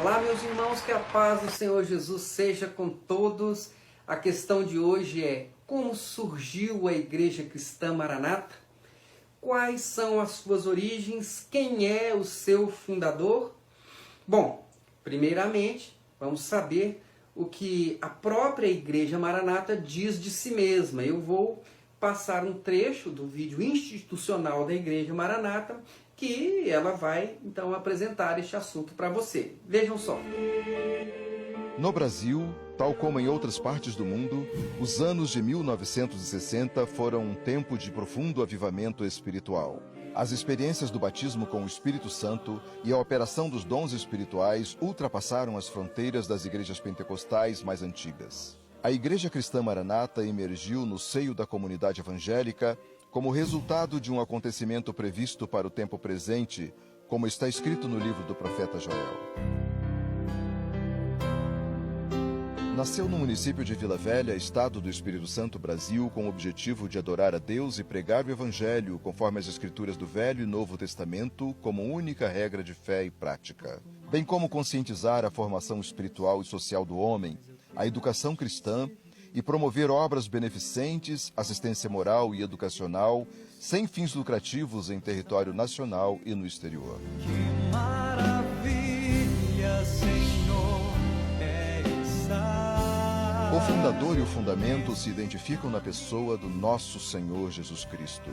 Olá, meus irmãos, que a paz do Senhor Jesus seja com todos. A questão de hoje é: como surgiu a Igreja Cristã Maranata? Quais são as suas origens? Quem é o seu fundador? Bom, primeiramente, vamos saber o que a própria Igreja Maranata diz de si mesma. Eu vou passar um trecho do vídeo institucional da Igreja Maranata, que ela vai, então, apresentar este assunto para você. Vejam só. No Brasil, tal como em outras partes do mundo, os anos de 1960 foram um tempo de profundo avivamento espiritual. As experiências do batismo com o Espírito Santo e a operação dos dons espirituais ultrapassaram as fronteiras das igrejas pentecostais mais antigas. A Igreja Cristã Maranata emergiu no seio da comunidade evangélica como resultado de um acontecimento previsto para o tempo presente, como está escrito no livro do profeta Joel. Nasceu no município de Vila Velha, estado do Espírito Santo, Brasil, com o objetivo de adorar a Deus e pregar o Evangelho, conforme as Escrituras do Velho e Novo Testamento, como única regra de fé e prática. Bem como conscientizar a formação espiritual e social do homem, a educação cristã e promover obras beneficentes, assistência moral e educacional, sem fins lucrativos em território nacional e no exterior. Que maravilha, Senhor, é estar. O fundador e o fundamento se identificam na pessoa do nosso Senhor Jesus Cristo.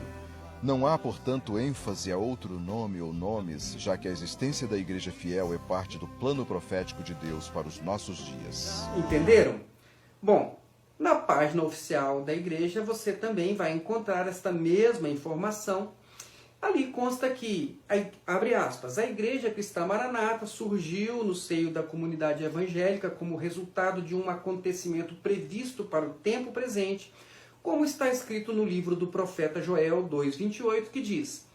Não há, portanto, ênfase a outro nome ou nomes, já que a existência da Igreja Fiel é parte do plano profético de Deus para os nossos dias. Entenderam? Bom, na página oficial da igreja você também vai encontrar esta mesma informação. Ali consta que, abre aspas, a Igreja Cristã Maranata surgiu no seio da comunidade evangélica como resultado de um acontecimento previsto para o tempo presente, como está escrito no livro do profeta Joel 2,28, que diz: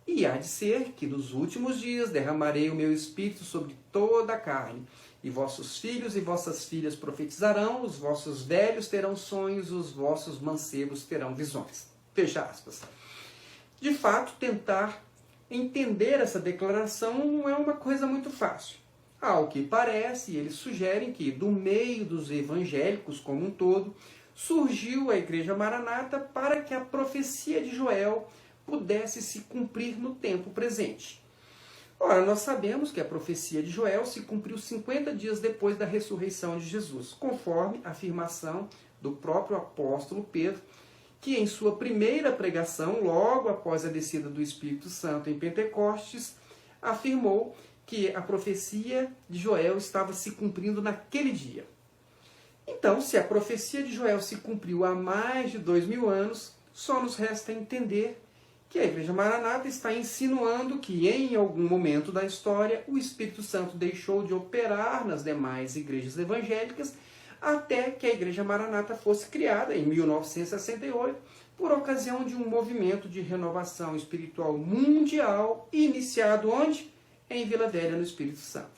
E há de ser que nos últimos dias derramarei o meu espírito sobre toda a carne, e vossos filhos e vossas filhas profetizarão, os vossos velhos terão sonhos, os vossos mancebos terão visões. Fecha aspas. De fato, tentar entender essa declaração não é uma coisa muito fácil. Ao que parece, eles sugerem que, do meio dos evangélicos como um todo, surgiu a Igreja Maranata para que a profecia de Joel pudesse se cumprir no tempo presente. Ora, nós sabemos que a profecia de Joel se cumpriu 50 dias depois da ressurreição de Jesus, conforme a afirmação do próprio apóstolo Pedro, que em sua primeira pregação, logo após a descida do Espírito Santo em Pentecostes, afirmou que a profecia de Joel estava se cumprindo naquele dia. Então, se a profecia de Joel se cumpriu há mais de 2000 anos, só nos resta entender que a Igreja Maranata está insinuando que, em algum momento da história, o Espírito Santo deixou de operar nas demais igrejas evangélicas até que a Igreja Maranata fosse criada, em 1968, por ocasião de um movimento de renovação espiritual mundial, iniciado onde? Em Vila Velha, no Espírito Santo.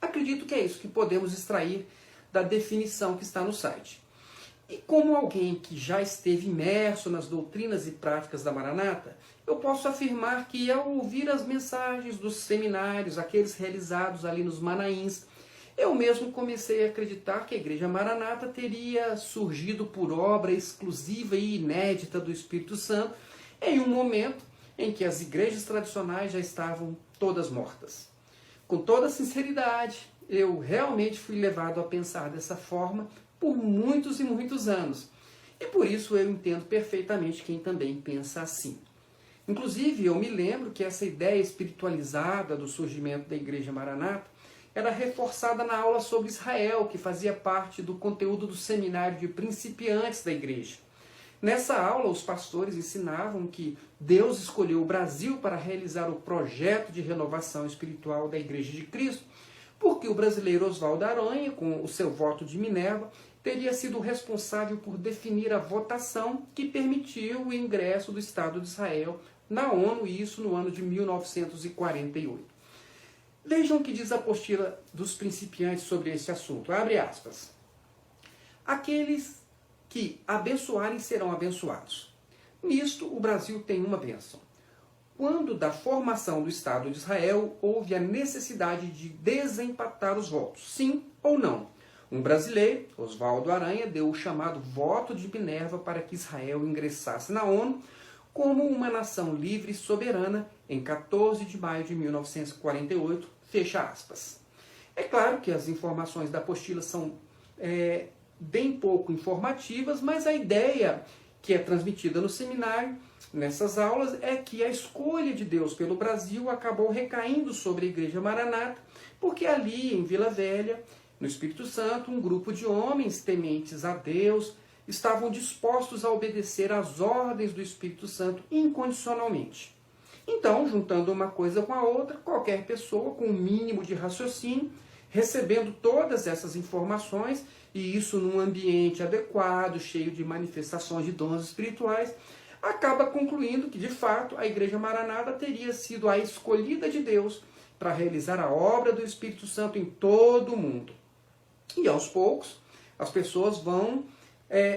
Acredito que é isso que podemos extrair da definição que está no site. E como alguém que já esteve imerso nas doutrinas e práticas da Maranata, eu posso afirmar que, ao ouvir as mensagens dos seminários, aqueles realizados ali nos Manaíns, eu mesmo comecei a acreditar que a Igreja Maranata teria surgido por obra exclusiva e inédita do Espírito Santo, em um momento em que as igrejas tradicionais já estavam todas mortas. Com toda sinceridade, eu realmente fui levado a pensar dessa forma por muitos e muitos anos. E por isso eu entendo perfeitamente quem também pensa assim. Inclusive, eu me lembro que essa ideia espiritualizada do surgimento da Igreja Maranata era reforçada na aula sobre Israel, que fazia parte do conteúdo do seminário de principiantes da igreja. Nessa aula, os pastores ensinavam que Deus escolheu o Brasil para realizar o projeto de renovação espiritual da Igreja de Cristo, porque o brasileiro Oswaldo Aranha, com o seu voto de Minerva, teria sido responsável por definir a votação que permitiu o ingresso do Estado de Israel na ONU, e isso no ano de 1948. Vejam o que diz a apostila dos principiantes sobre esse assunto. Abre aspas. Aqueles que abençoarem serão abençoados. Nisto, o Brasil tem uma bênção. quando da formação do Estado de Israel houve a necessidade de desempatar os votos, sim ou não. Um brasileiro, Oswaldo Aranha, deu o chamado voto de Minerva para que Israel ingressasse na ONU como uma nação livre e soberana em 14 de maio de 1948, fecha aspas. É claro que as informações da apostila são bem pouco informativas, mas a ideia que é transmitida no seminário, nessas aulas, é que a escolha de Deus pelo Brasil acabou recaindo sobre a Igreja Maranata, porque ali em Vila Velha, no Espírito Santo, um grupo de homens tementes a Deus estavam dispostos a obedecer às ordens do Espírito Santo incondicionalmente. Então, juntando uma coisa com a outra, qualquer pessoa com um mínimo de raciocínio, recebendo todas essas informações, e isso num ambiente adequado, cheio de manifestações de dons espirituais, acaba concluindo que, de fato, a Igreja Maranata teria sido a escolhida de Deus para realizar a obra do Espírito Santo em todo o mundo. E, aos poucos, as pessoas vão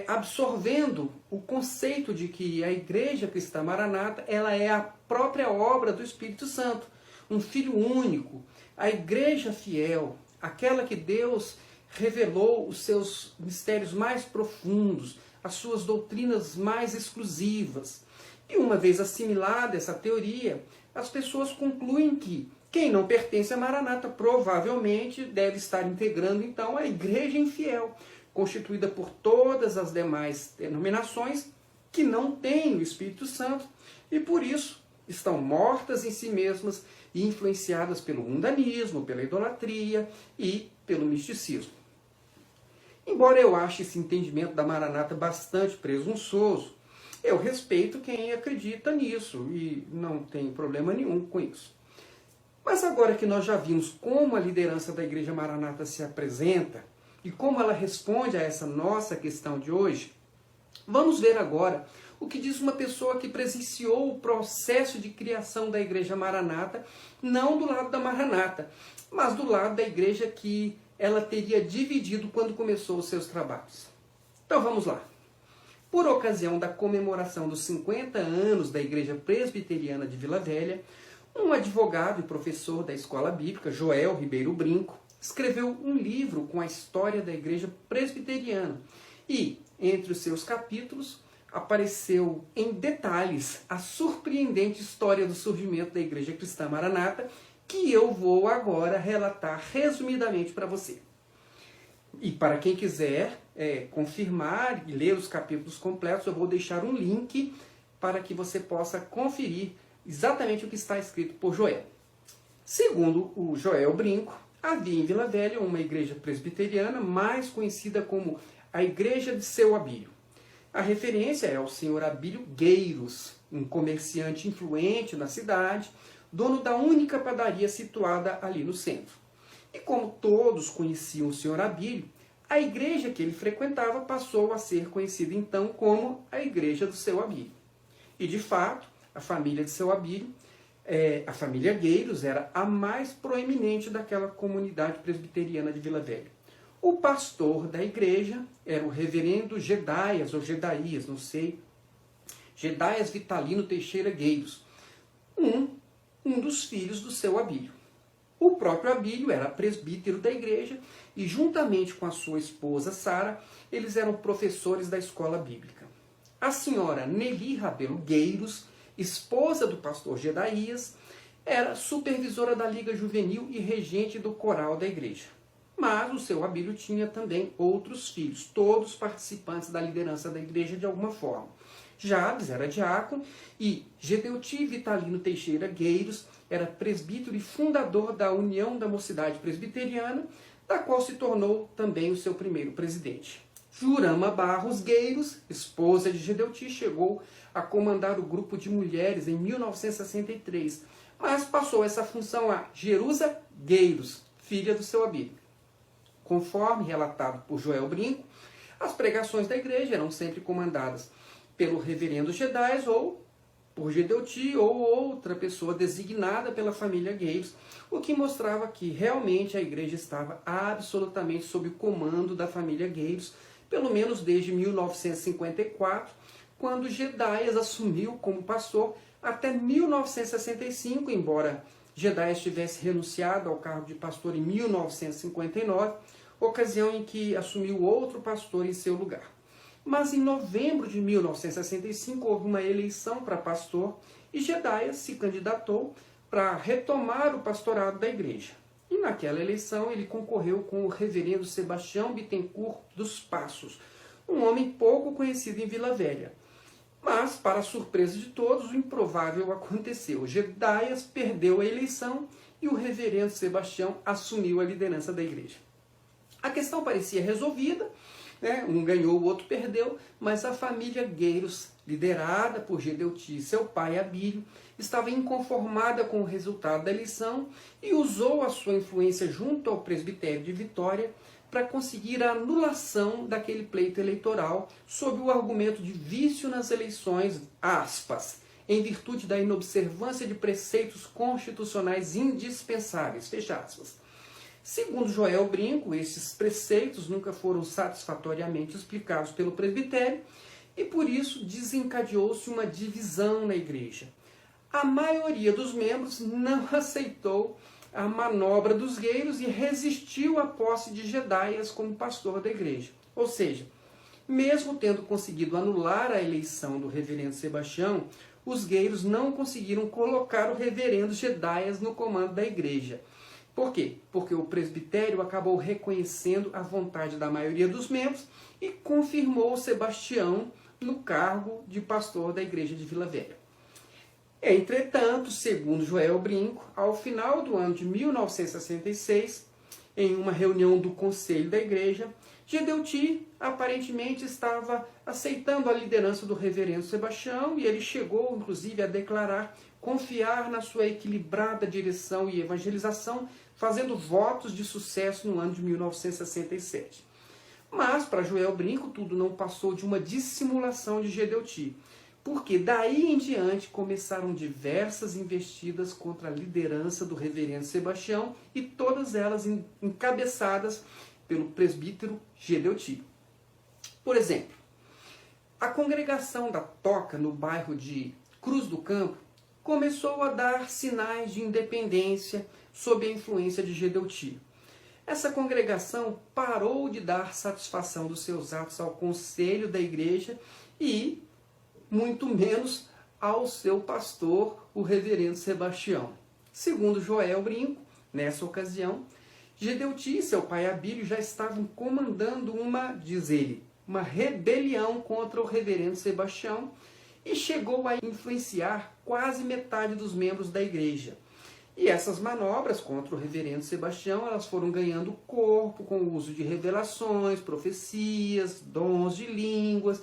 absorvendo o conceito de que a Igreja Cristã Maranata ela é a própria obra do Espírito Santo, um Filho único, a Igreja fiel, aquela que Deus revelou os seus mistérios mais profundos, as suas doutrinas mais exclusivas. E uma vez assimilada essa teoria, as pessoas concluem que quem não pertence a Maranata provavelmente deve estar integrando então a Igreja infiel, constituída por todas as demais denominações que não têm o Espírito Santo e por isso estão mortas em si mesmas e influenciadas pelo mundanismo, pela idolatria e pelo misticismo. Embora eu ache esse entendimento da Maranata bastante presunçoso, eu respeito quem acredita nisso e não tem problema nenhum com isso. Mas agora que nós já vimos como a liderança da Igreja Maranata se apresenta e como ela responde a essa nossa questão de hoje, vamos ver agora o que diz uma pessoa que presenciou o processo de criação da Igreja Maranata, não do lado da Maranata, mas do lado da igreja que ela teria dividido quando começou os seus trabalhos. Então vamos lá. Por ocasião da comemoração dos 50 anos da Igreja Presbiteriana de Vila Velha, um advogado e professor da Escola Bíblica, Joel Ribeiro Brinco, escreveu um livro com a história da Igreja Presbiteriana e, entre os seus capítulos, apareceu em detalhes a surpreendente história do surgimento da Igreja Cristã Maranata, que eu vou agora relatar resumidamente para você. E para quem quiser confirmar e ler os capítulos completos, eu vou deixar um link para que você possa conferir exatamente o que está escrito por Joel. Segundo o Joel Brinco, havia em Vila Velha uma igreja presbiteriana mais conhecida como a Igreja de Seu Abílio. A referência é ao senhor Abílio Gueiros, um comerciante influente na cidade, dono da única padaria situada ali no centro. E como todos conheciam o senhor Abílio, a igreja que ele frequentava passou a ser conhecida então como a Igreja do Seu Abílio. E de fato, a família de Seu Abílio, a família Gueiros, era a mais proeminente daquela comunidade presbiteriana de Vila Velha. O pastor da igreja era o reverendo Gedaias, ou Gedaias, não sei, Gedaias Vitalino Teixeira Gueiros, um dos filhos do Seu Abílio. O próprio Abílio era presbítero da igreja e, juntamente com a sua esposa Sara, eles eram professores da escola bíblica. A senhora Nelly Rabelo Gueiros, esposa do pastor Gedaias, era supervisora da Liga Juvenil e regente do coral da igreja. Mas o Seu Abílio tinha também outros filhos, todos participantes da liderança da igreja de alguma forma. Jabes era diácono e Gedeuti Vitalino Teixeira Gueiros era presbítero e fundador da União da Mocidade Presbiteriana, da qual se tornou também o seu primeiro presidente. Jurama Barros Gueiros, esposa de Gedeuti, chegou a comandar o grupo de mulheres em 1963, mas passou essa função a Jerusa Gueiros, filha do Seu Abílio. Conforme relatado por Joel Brinco, as pregações da igreja eram sempre comandadas pelo reverendo Gedaias ou por Gedeuti ou outra pessoa designada pela família Gueiros, o que mostrava que realmente a igreja estava absolutamente sob o comando da família Gueiros, pelo menos desde 1954, quando Gedaias assumiu como pastor até 1965, embora Gedaias tivesse renunciado ao cargo de pastor em 1959, ocasião em que assumiu outro pastor em seu lugar. Mas em novembro de 1965 houve uma eleição para pastor e Gedaias se candidatou para retomar o pastorado da igreja. E naquela eleição ele concorreu com o reverendo Sebastião Bittencourt dos Passos, um homem pouco conhecido em Vila Velha. Mas, para a surpresa de todos, o improvável aconteceu. Gedaias perdeu a eleição e o reverendo Sebastião assumiu a liderança da igreja. A questão parecia resolvida, né? Um ganhou, o outro perdeu, mas a família Gueiros, liderada por Gedeuti e seu pai Abílio, estava inconformada com o resultado da eleição e usou a sua influência junto ao presbitério de Vitória para conseguir a anulação daquele pleito eleitoral sob o argumento de vício nas eleições, aspas, em virtude da inobservância de preceitos constitucionais indispensáveis, fecha aspas. Segundo Joel Brinco, esses preceitos nunca foram satisfatoriamente explicados pelo presbitério e por isso desencadeou-se uma divisão na igreja. A maioria dos membros não aceitou a manobra dos Gueiros e resistiu à posse de Gedaias como pastor da igreja. Ou seja, mesmo tendo conseguido anular a eleição do reverendo Sebastião, os Gueiros não conseguiram colocar o reverendo Gedaias no comando da igreja. Por quê? Porque o presbitério acabou reconhecendo a vontade da maioria dos membros e confirmou Sebastião no cargo de pastor da igreja de Vila Velha. Entretanto, segundo Joel Brinco, ao final do ano de 1966, em uma reunião do conselho da igreja, Gedeuti aparentemente estava aceitando a liderança do reverendo Sebastião e ele chegou, inclusive, a declarar confiar na sua equilibrada direção e evangelização, fazendo votos de sucesso no ano de 1967. Mas, para Joel Brinco, tudo não passou de uma dissimulação de Gedeuti, porque daí em diante começaram diversas investidas contra a liderança do reverendo Sebastião e todas elas encabeçadas pelo presbítero Gedeuti. Por exemplo, a congregação da Toca, no bairro de Cruz do Campo, começou a dar sinais de independência sob a influência de Gedeuti. Essa congregação parou de dar satisfação dos seus atos ao conselho da igreja e muito menos ao seu pastor, o reverendo Sebastião. Segundo Joel Brinco, nessa ocasião, Gedeuti e seu pai Abílio já estavam comandando diz ele, uma rebelião contra o reverendo Sebastião e chegou a influenciar quase metade dos membros da igreja. E essas manobras contra o reverendo Sebastião, elas foram ganhando corpo com o uso de revelações, profecias, dons de línguas,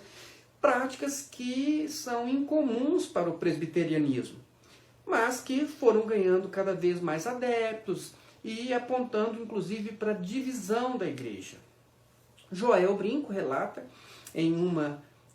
práticas que são incomuns para o presbiterianismo, mas que foram ganhando cada vez mais adeptos e apontando inclusive para a divisão da igreja. Joel Brinco relata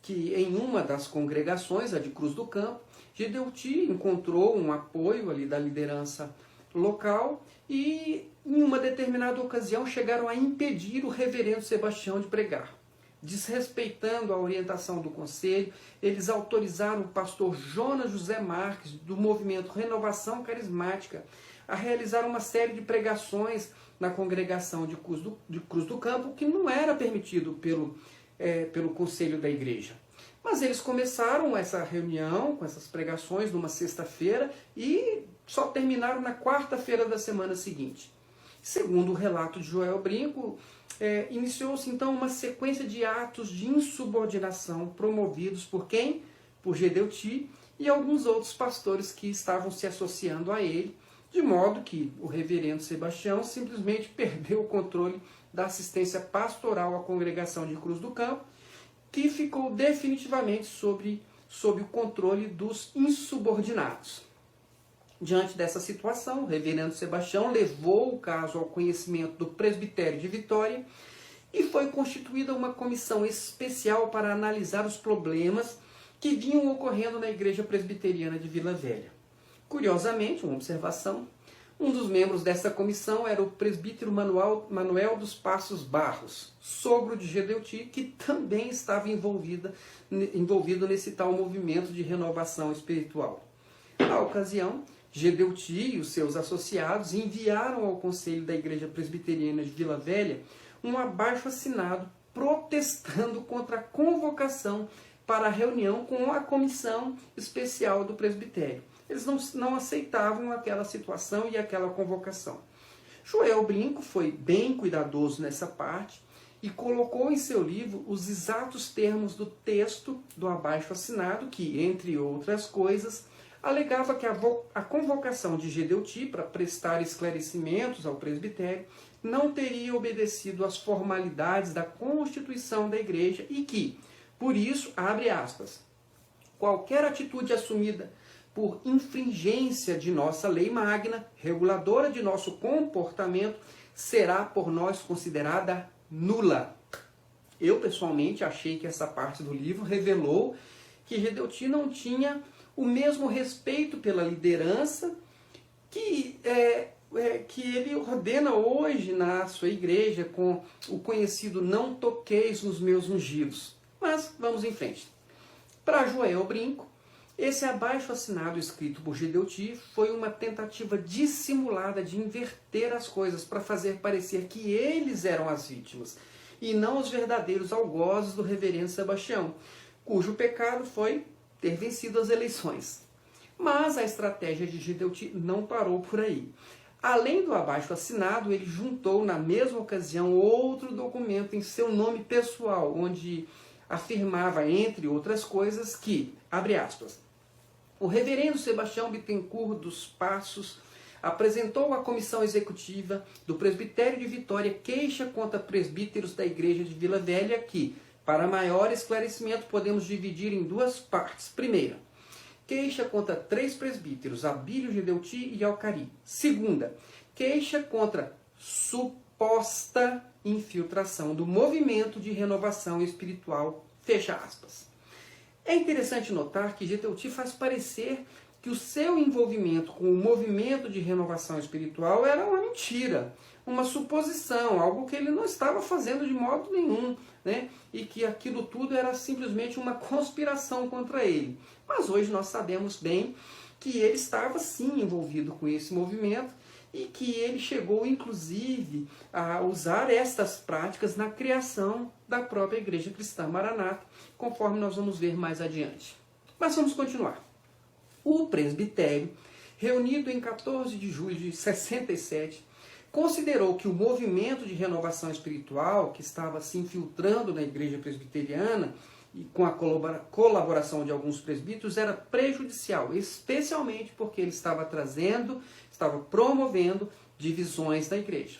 que em uma das congregações, a de Cruz do Campo, Gedeuti encontrou um apoio ali da liderança local e em uma determinada ocasião chegaram a impedir o reverendo Sebastião de pregar. Desrespeitando a orientação do conselho, eles autorizaram o pastor Jonas José Marques, do movimento Renovação Carismática, a realizar uma série de pregações na congregação de Cruz do Campo, que não era permitido pelo conselho da igreja. Mas eles começaram essa reunião, com essas pregações, numa sexta-feira, e só terminaram na quarta-feira da semana seguinte. Segundo o relato de Joel Brinco, iniciou-se então uma sequência de atos de insubordinação promovidos por quem? Por Gedeuti e alguns outros pastores que estavam se associando a ele, de modo que o reverendo Sebastião simplesmente perdeu o controle da assistência pastoral à congregação de Cruz do Campo, que ficou definitivamente sob o controle dos insubordinados. Diante dessa situação, o reverendo Sebastião levou o caso ao conhecimento do presbitério de Vitória e foi constituída uma comissão especial para analisar os problemas que vinham ocorrendo na igreja presbiteriana de Vila Velha. Curiosamente, uma observação, um dos membros dessa comissão era o presbítero Manuel dos Passos Barros, sogro de Gedeuti, que também estava envolvido nesse tal movimento de renovação espiritual. Na ocasião, Gedeuti e os seus associados enviaram ao Conselho da Igreja Presbiteriana de Vila Velha um abaixo-assinado protestando contra a convocação para a reunião com a comissão especial do presbitério. Eles não aceitavam aquela situação e aquela convocação. Joel Brinco foi bem cuidadoso nessa parte e colocou em seu livro os exatos termos do texto do abaixo-assinado, que, entre outras coisas, alegava que a convocação de Gedeuti para prestar esclarecimentos ao presbitério não teria obedecido às formalidades da constituição da igreja e que, por isso, abre aspas, qualquer atitude assumida por infringência de nossa lei magna, reguladora de nosso comportamento, será por nós considerada nula. Eu, pessoalmente, achei que essa parte do livro revelou que Gedeuti não tinha o mesmo respeito pela liderança que ele ordena hoje na sua igreja com o conhecido não toqueis nos meus ungidos. Mas vamos em frente. Para Joel Brinco, esse abaixo-assinado escrito por Gedeuti foi uma tentativa dissimulada de inverter as coisas para fazer parecer que eles eram as vítimas e não os verdadeiros algozes do reverendo Sebastião, cujo pecado foi ter vencido as eleições. Mas a estratégia de Gedeuti não parou por aí. Além do abaixo-assinado, ele juntou na mesma ocasião outro documento em seu nome pessoal, onde afirmava, entre outras coisas, que, abre aspas, o reverendo Sebastião Bittencourt dos Passos apresentou à comissão executiva do presbitério de Vitória queixa contra presbíteros da igreja de Vila Velha que, para maior esclarecimento, podemos dividir em duas partes. Primeira, queixa contra 3 presbíteros, Abílio, Gedeuti e Alcari. Segunda, queixa contra suposta infiltração do movimento de renovação espiritual, fecha aspas. É interessante notar que Gedeuti faz parecer que o seu envolvimento com o movimento de renovação espiritual era uma mentira, uma suposição, algo que ele não estava fazendo de modo nenhum, né? E que aquilo tudo era simplesmente uma conspiração contra ele. Mas hoje nós sabemos bem que ele estava sim envolvido com esse movimento e que ele chegou inclusive a usar estas práticas na criação da própria Igreja Cristã Maranata, conforme nós vamos ver mais adiante. Mas vamos continuar. O presbitério, reunido em 14 de julho de 67, considerou que o movimento de renovação espiritual que estava se infiltrando na igreja presbiteriana e com a colaboração de alguns presbíteros era prejudicial, especialmente porque ele estava promovendo divisões na igreja.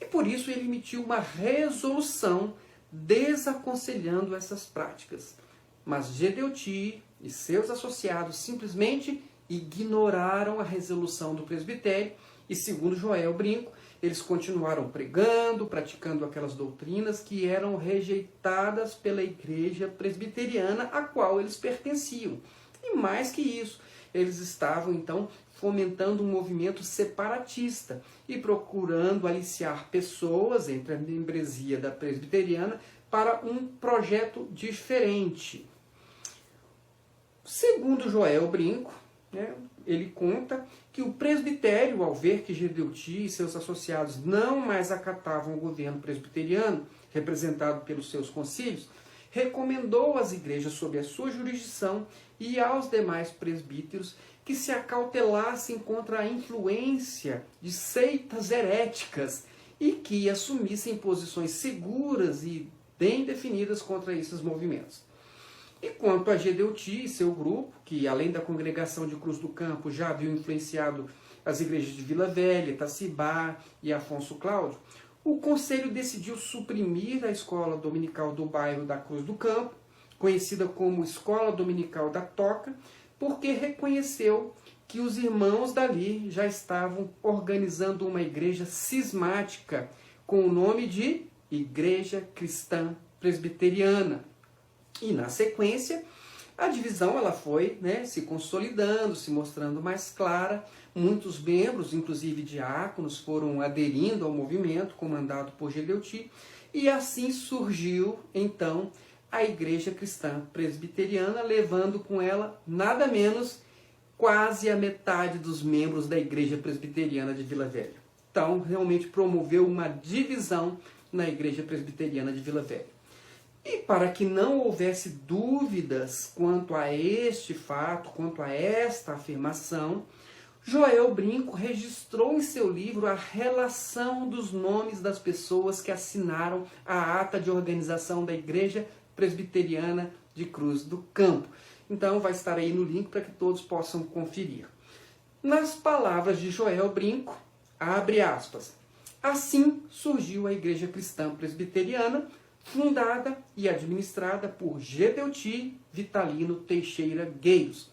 E por isso ele emitiu uma resolução desaconselhando essas práticas. Mas Gedeuti e seus associados simplesmente ignoraram a resolução do presbitério e, segundo Joel Brinco, eles continuaram pregando, praticando aquelas doutrinas que eram rejeitadas pela igreja presbiteriana a qual eles pertenciam. E mais que isso, eles estavam então fomentando um movimento separatista e procurando aliciar pessoas entre a membresia da presbiteriana para um projeto diferente. Segundo Joel Brinco, ele conta que o presbitério, ao ver que Gedeuti e seus associados não mais acatavam o governo presbiteriano, representado pelos seus concílios, recomendou às igrejas sob a sua jurisdição e aos demais presbíteros que se acautelassem contra a influência de seitas heréticas e que assumissem posições seguras e bem definidas contra esses movimentos. E quanto a Gedeuti e seu grupo, que além da congregação de Cruz do Campo já haviam influenciado as igrejas de Vila Velha, Itacibá e Afonso Cláudio, o conselho decidiu suprimir a escola dominical do bairro da Cruz do Campo, conhecida como Escola Dominical da Toca, porque reconheceu que os irmãos dali já estavam organizando uma igreja cismática com o nome de Igreja Cristã Presbiteriana. E na sequência, a divisão ela foi se consolidando, se mostrando mais clara. Muitos membros, inclusive diáconos, foram aderindo ao movimento comandado por Gedeuti. E assim surgiu, então, a Igreja Cristã Presbiteriana, levando com ela nada menos quase a metade dos membros da Igreja Presbiteriana de Vila Velha. Então, realmente promoveu uma divisão na Igreja Presbiteriana de Vila Velha. E para que não houvesse dúvidas quanto a este fato, quanto a esta afirmação, Joel Brinco registrou em seu livro a relação dos nomes das pessoas que assinaram a ata de organização da Igreja Presbiteriana de Cruz do Campo. Então vai estar aí no link para que todos possam conferir. Nas palavras de Joel Brinco, abre aspas, assim surgiu a Igreja Cristã Presbiteriana, fundada e administrada por Gedeuti Vitalino Teixeira Gueiros,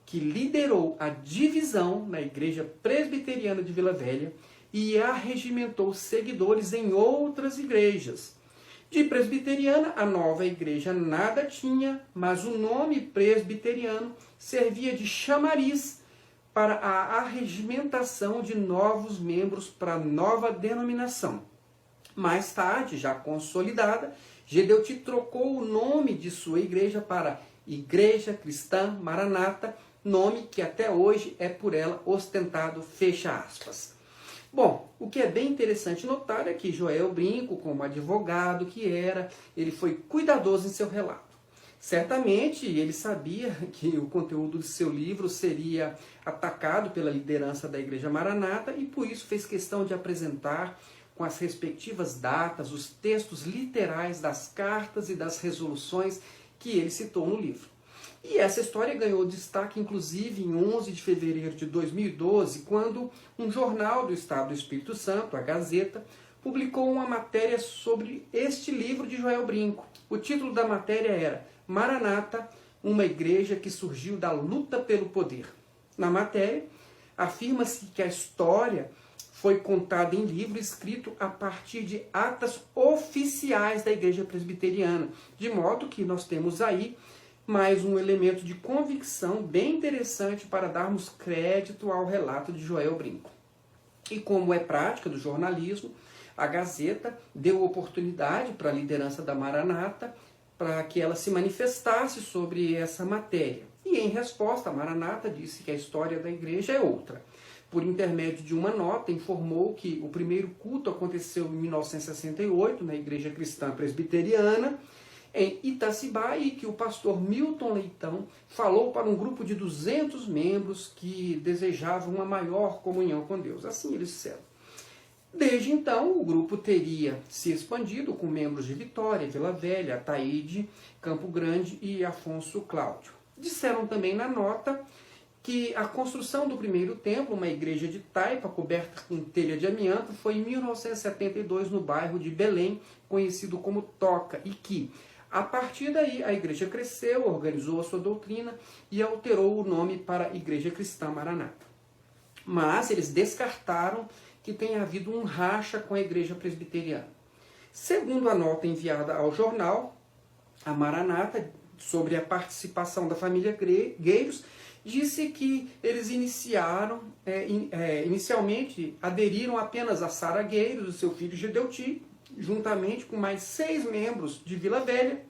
que liderou a divisão na Igreja Presbiteriana de Vila Velha e arregimentou seguidores em outras igrejas. De presbiteriana, a nova igreja nada tinha, mas o nome presbiteriano servia de chamariz para a arregimentação de novos membros para a nova denominação. Mais tarde, já consolidada, Gedeuti trocou o nome de sua igreja para Igreja Cristã Maranata, nome que até hoje é por ela ostentado, fecha aspas. Bom, o que é bem interessante notar é que Joel Brinco, como advogado que era, ele foi cuidadoso em seu relato. Certamente ele sabia que o conteúdo de seu livro seria atacado pela liderança da Igreja Maranata e por isso fez questão de apresentar com as respectivas datas os textos literais das cartas e das resoluções que ele citou no livro. E essa história ganhou destaque, inclusive, em 11 de fevereiro de 2012, quando um jornal do Estado do Espírito Santo, a Gazeta, publicou uma matéria sobre este livro de Joel Brinco. O título da matéria era Maranata, uma igreja que surgiu da luta pelo poder. Na matéria, afirma-se que a história foi contada em livro escrito a partir de atas oficiais da Igreja Presbiteriana, de modo que nós temos aí mais um elemento de convicção bem interessante para darmos crédito ao relato de Joel Brinco. E como é prática do jornalismo, a Gazeta deu oportunidade para a liderança da Maranata para que ela se manifestasse sobre essa matéria. E em resposta, a Maranata disse que a história da igreja é outra. Por intermédio de uma nota, informou que o primeiro culto aconteceu em 1968, na Igreja Cristã Presbiteriana, em Itacibá, e que o pastor Milton Leitão falou para um grupo de 200 membros que desejavam uma maior comunhão com Deus. Assim eles disseram. Desde então, o grupo teria se expandido com membros de Vitória, Vila Velha, Ataíde, Campo Grande e Afonso Cláudio. Disseram também na nota que a construção do primeiro templo, uma igreja de taipa coberta com telha de amianto, foi em 1972 no bairro de Belém, conhecido como Toca, e que, a partir daí, a igreja cresceu, organizou a sua doutrina e alterou o nome para Igreja Cristã Maranata. Mas eles descartaram que tenha havido um racha com a igreja presbiteriana. Segundo a nota enviada ao jornal, a Maranata, sobre a participação da família Gueiros, disse que eles inicialmente aderiram apenas a Sara Gueiros, o seu filho Gedeuti, juntamente com mais 6 membros de Vila Velha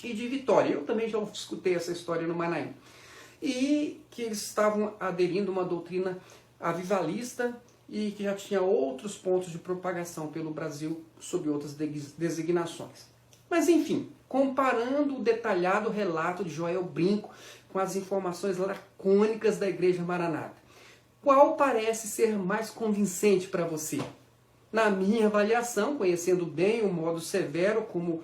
e de Vitória. Eu também já escutei essa história no Manaim. E que eles estavam aderindo a uma doutrina avivalista e que já tinha outros pontos de propagação pelo Brasil sob outras designações. Mas enfim, comparando o detalhado relato de Joel Brinco com as informações lacônicas da Igreja Maranata, qual parece ser mais convincente para você? Na minha avaliação, conhecendo bem o modo severo como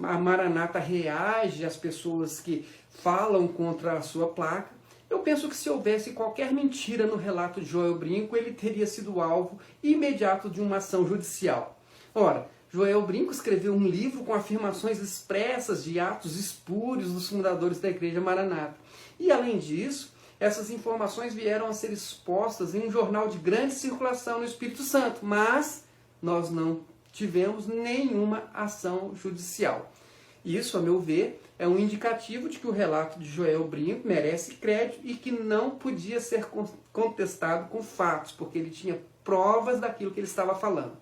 a Maranata reage às pessoas que falam contra a sua placa, eu penso que se houvesse qualquer mentira no relato de Joel Brinco, ele teria sido alvo imediato de uma ação judicial. Ora, Joel Brinco escreveu um livro com afirmações expressas de atos espúrios dos fundadores da Igreja Maranata. E, além disso, essas informações vieram a ser expostas em um jornal de grande circulação no Espírito Santo, mas nós não tivemos nenhuma ação judicial. Isso, a meu ver, é um indicativo de que o relato de Joel Brinco merece crédito e que não podia ser contestado com fatos, porque ele tinha provas daquilo que ele estava falando.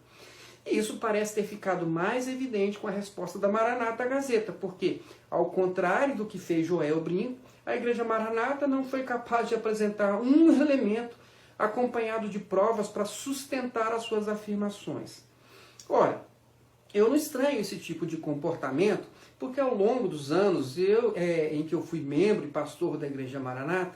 E isso parece ter ficado mais evidente com a resposta da Maranata à Gazeta, porque, ao contrário do que fez Joel Brinco, a Igreja Maranata não foi capaz de apresentar um elemento acompanhado de provas para sustentar as suas afirmações. Ora, eu não estranho esse tipo de comportamento, porque ao longo dos anos em que eu fui membro e pastor da Igreja Maranata,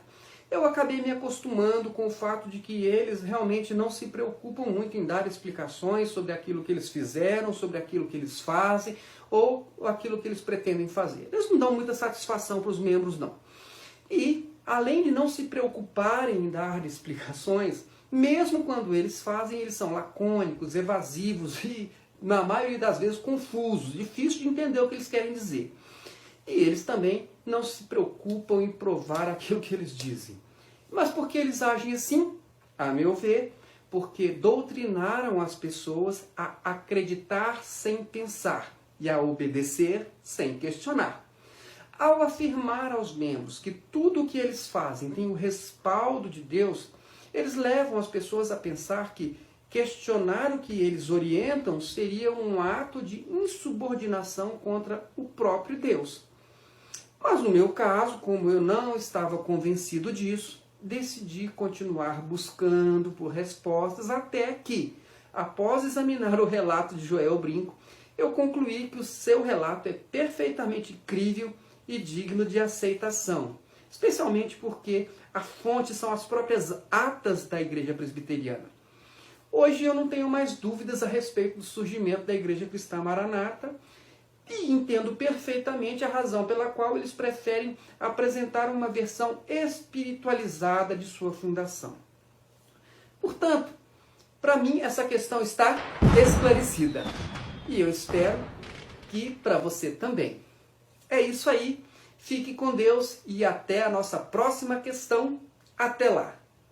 eu acabei me acostumando com o fato de que eles realmente não se preocupam muito em dar explicações sobre aquilo que eles fizeram, sobre aquilo que eles fazem, ou aquilo que eles pretendem fazer. Eles não dão muita satisfação para os membros, não. E, além de não se preocuparem em dar explicações, mesmo quando eles fazem, eles são lacônicos, evasivos e, na maioria das vezes, confusos, difícil de entender o que eles querem dizer. E eles também não se preocupam em provar aquilo que eles dizem. Mas por que eles agem assim? A meu ver, porque doutrinaram as pessoas a acreditar sem pensar e a obedecer sem questionar. Ao afirmar aos membros que tudo o que eles fazem tem o respaldo de Deus, eles levam as pessoas a pensar que questionar o que eles orientam seria um ato de insubordinação contra o próprio Deus. Mas no meu caso, como eu não estava convencido disso, decidi continuar buscando por respostas até que, após examinar o relato de Joel Brinco, eu concluí que o seu relato é perfeitamente crível e digno de aceitação, especialmente porque a fonte são as próprias atas da Igreja Presbiteriana. Hoje eu não tenho mais dúvidas a respeito do surgimento da Igreja Cristã Maranata e entendo perfeitamente a razão pela qual eles preferem apresentar uma versão espiritualizada de sua fundação. Portanto, para mim essa questão está esclarecida e eu espero que para você também. É isso aí, fique com Deus e até a nossa próxima questão. Até lá!